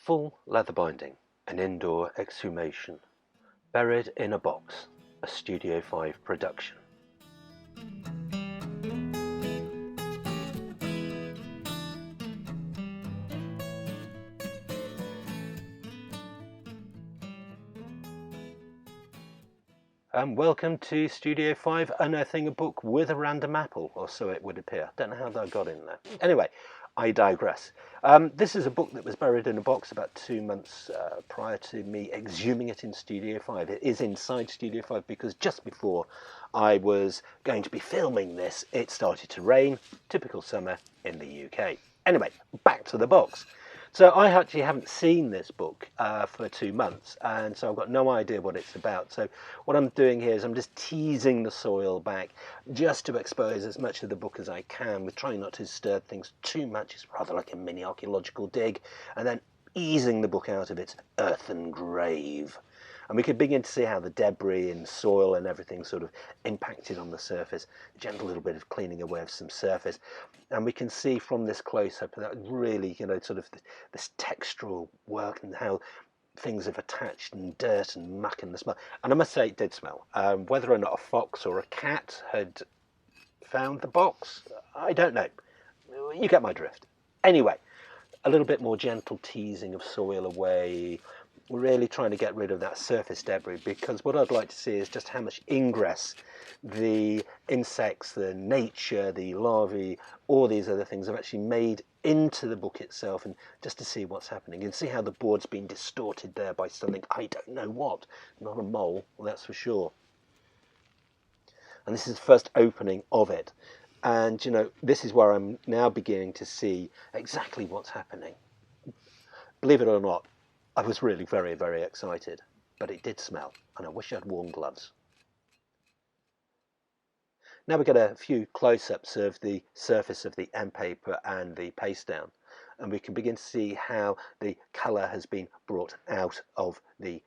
Full leather binding, an indoor exhumation. Buried in a box, a Studio 5 production. Welcome to Studio 5, unearthing a book with a random apple, or so it would appear. Don't know how that got in there. Anyway, I digress. This is a book that was buried in a box about 2 months prior to me exhuming it in Studio 5. It is inside Studio 5 because just before I was going to be filming this, it started to rain. Typical summer in the UK. Anyway, back to the box. So I actually haven't seen this book for 2 months, and so I've got no idea what it's about. So what I'm doing here is I'm just teasing the soil back just to expose as much of the book as I can, with trying not to disturb things too much. It's rather like a mini archaeological dig, and then easing the book out of its earthen grave. And we could begin to see how the debris and soil and everything sort of impacted on the surface. A gentle little bit of cleaning away of some surface. And we can see from this close-up that really, sort of this textural work and how things have attached and dirt and muck and the smell. And I must say it did smell. Whether or not a fox or a cat had found the box, I don't know. You get my drift. Anyway, a little bit more gentle teasing of soil away. We're really trying to get rid of that surface debris, because what I'd like to see is just how much ingress the insects, the nature, the larvae, all these other things have actually made into the book itself, and just to see what's happening and see how the board's been distorted there by something, I don't know what. Not a mole, well, that's for sure. And this is the first opening of it. And, this is where I'm now beginning to see exactly what's happening. Believe it or not, I was really very, very excited, but it did smell, and I wish I'd worn gloves. Now we get a few close-ups of the surface of the end paper and the paste down, and we can begin to see how the colour has been brought out of the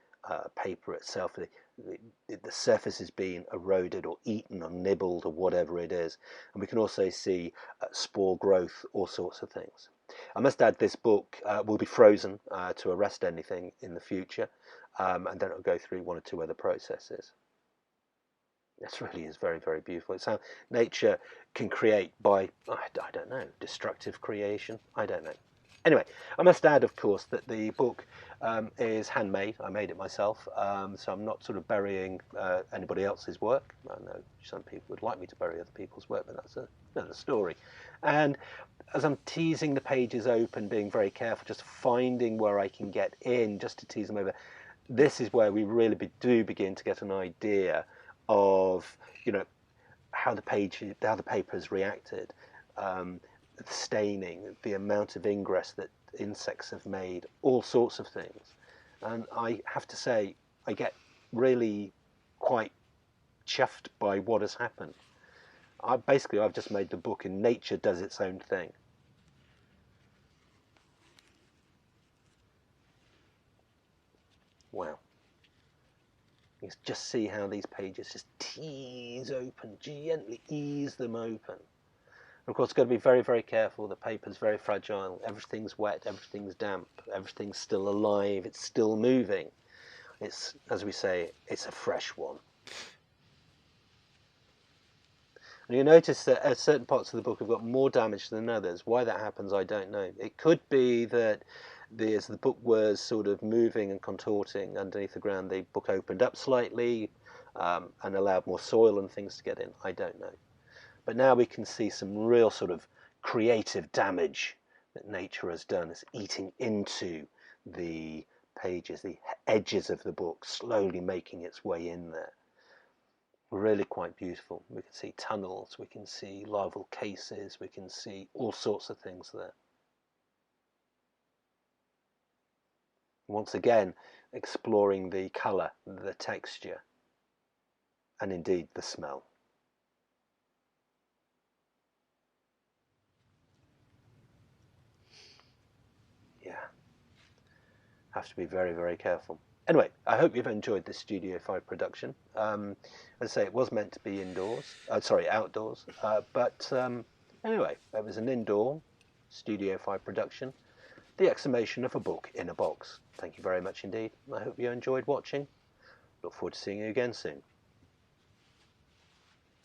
paper itself. The surface is being eroded or eaten or nibbled or whatever it is, and we can also see spore growth, all sorts of things. I must add, this book will be frozen to arrest anything in the future, and then it'll go through 1 or 2 other processes. This really is very, very beautiful. It's how nature can create by, I don't know, destructive creation. I don't know. Anyway, I must add, of course, that the book is handmade. I made it myself, so I'm not sort of burying anybody else's work. I know some people would like me to bury other people's work, but that's another story. And as I'm teasing the pages open, being very careful, just finding where I can get in, just to tease them over, this is where we really do begin to get an idea of, how the paper has reacted, the staining, the amount of ingress that insects have made, all sorts of things. And I have to say, I get really quite chuffed by what has happened. I've just made the book, and nature does its own thing. Wow. You just see how these pages just tease open, gently ease them open. And of course, got to be very, very careful. The paper's very fragile. Everything's wet, everything's damp, everything's still alive, it's still moving. It's, as we say, it's a fresh one. And you notice that certain parts of the book have got more damage than others. Why that happens, I don't know. It could be that as the book was sort of moving and contorting underneath the ground, the book opened up slightly and allowed more soil and things to get in. I don't know. But now we can see some real sort of creative damage that nature has done. It's eating into the pages, the edges of the book, slowly making its way in there. Really quite beautiful. We can see tunnels, we can see larval cases, we can see all sorts of things there. Once again, exploring the colour, the texture, and indeed the smell. Yeah, have to be very, very careful. Anyway, I hope you've enjoyed this Studio 5 production. As I say, it was meant to be outdoors, but anyway, it was an indoor Studio 5 production. the exhumation of a book in a box. Thank you very much indeed. I hope you enjoyed watching. Look forward to seeing you again soon.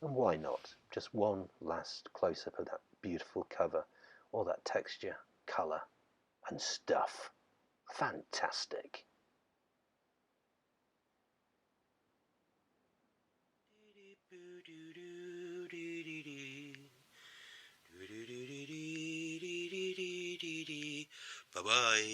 And why not? Just one last close-up of that beautiful cover, all that texture, colour and stuff. Fantastic. Bye-bye.